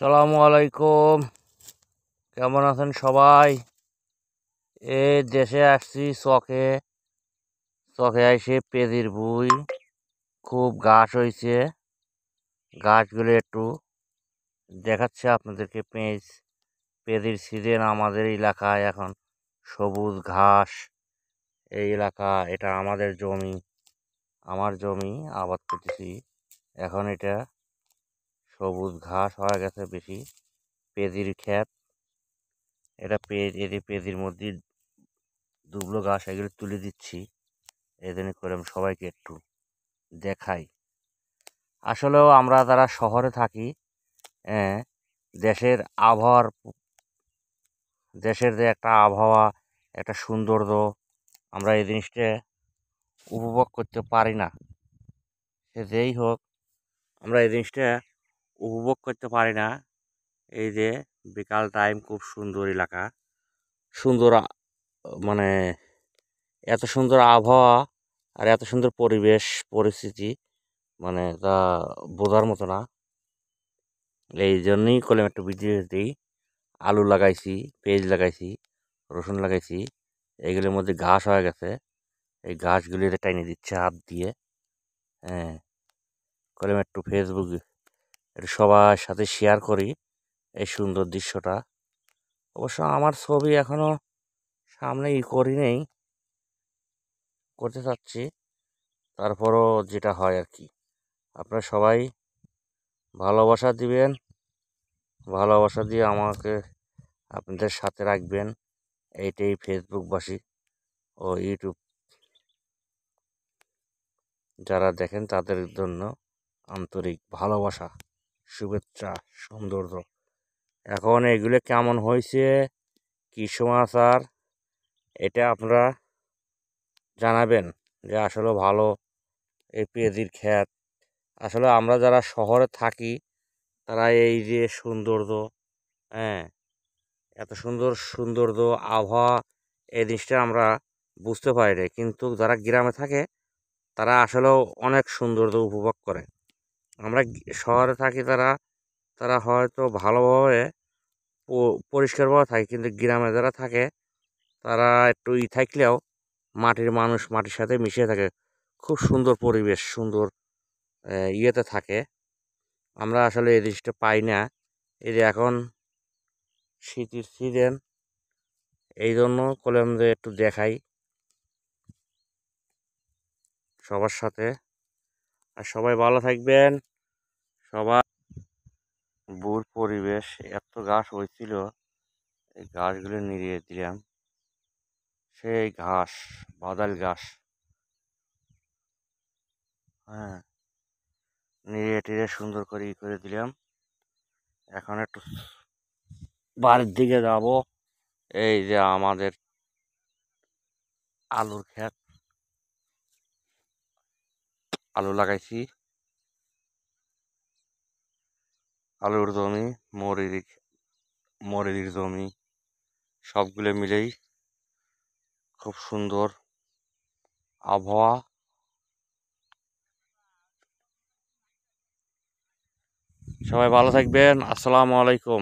সালামু আলাইকুম। কেমন আছেন সবাই? এই দেশে আসছি চকে আইসে পেঁদির বুই খুব ঘাস হয়েছে। গাছগুলো একটু দেখাচ্ছে আপনাদেরকে। পেঁদির সিজন আমাদের এলাকায় এখন সবুজ ঘাস। এই এলাকা এটা আমাদের জমি, আমার জমি আবাদ করতেছি। এখন এটা সবুজ ঘাস হয়ে গেছে বেশি। পেঁদির ক্ষেত এটা পেঁদির মধ্যে দুবলো ঘাস এগুলো তুলে দিচ্ছি। এই জন্য করে আমি সবাইকে একটু দেখাই। আসলেও আমরা যারা শহরে থাকি, হ্যাঁ, দেশের আবহাওয়ার দেশের যে একটা আবহাওয়া, একটা সৌন্দর্য, আমরা এই জিনিসটা উপভোগ করতে পারি না। সে যেই হোক, আমরা এই জিনিসটা উপভোগ করতে পারি না। এই যে বিকাল টাইম, খুব সুন্দর এলাকা, সুন্দর মানে এত সুন্দর আবহাওয়া আর এত সুন্দর পরিবেশ পরিস্থিতি, মানে তা বোঝার মতো না। এই জন্যই কলম একটু ভিডিও দিই। আলু লাগাইছি, পেঁয়াজ লাগাইছি, রসুন লাগাইছি। এইগুলোর মধ্যে ঘাস হয়ে গেছে। এই ঘাসগুলি টাইনে দিচ্ছে হাত দিয়ে। হ্যাঁ, কলম একটু ফেসবুক একটু সবার সাথে শেয়ার করি এই সুন্দর দৃশ্যটা। অবশ্য আমার ছবি এখনো সামনে করি নেই, করতে চাচ্ছি। তারপরও যেটা হয় আর কি, আপনারা সবাই ভালোবাসা দিবেন, ভালোবাসা দিয়ে আমাকে আপনাদের সাথে রাখবেন। এইটাই ফেসবুকবাসী ও ইউটিউব যারা দেখেন তাদের জন্য আন্তরিক ভালোবাসা, শুভেচ্ছা, সৌন্দর্য। এখন এগুলো কেমন হয়েছে, কি সমাচার, এটা আপনারা জানাবেন যে আসলে ভালো এই পেঁয়াজির ক্ষেত। আসলে আমরা যারা শহরে থাকি তারা এই যে সৌন্দর্য, হ্যাঁ, এত সুন্দর সৌন্দর্য আবহাওয়া, এই জিনিসটা আমরা বুঝতে পারি না। কিন্তু যারা গ্রামে থাকে তারা আসলেও অনেক সৌন্দর্য উপভোগ করে। আমরা শহরে থাকি, তারা তারা হয়তো ভালোভাবে পরিষ্কারভাবে থাকে, কিন্তু গ্রামে যারা থাকে তারা একটু থাকলেও মাটির মানুষ, মাটির সাথে মিশে থাকে। খুব সুন্দর পরিবেশ, সুন্দর ইয়েতে থাকে। আমরা আসলে এই জিনিসটা পাই না। এই যে এখন শীতের সিজন, এই জন্য করলাম যে একটু দেখাই সবার সাথে। আর সবাই ভালো থাকবেন। সবার বুর পরিবেশ, এত ঘাস হয়েছিল, এই ঘাসগুলো নিড়িয়ে দিলাম। সেই ঘাস, বাদাল ঘাস, হ্যাঁ, নিড়িয়ে টিড়ে সুন্দর করে করে দিলাম। এখন একটু বাড়ির দিকে যাব। এই যে আমাদের আলুর ক্ষেত, আলু লাগাইছি, আলুর জমি, মরির মরির জমি, সবগুলো মিলেই খুব সুন্দর আবহাওয়া। সবাই ভালো থাকবেন। আসসালামু আলাইকুম।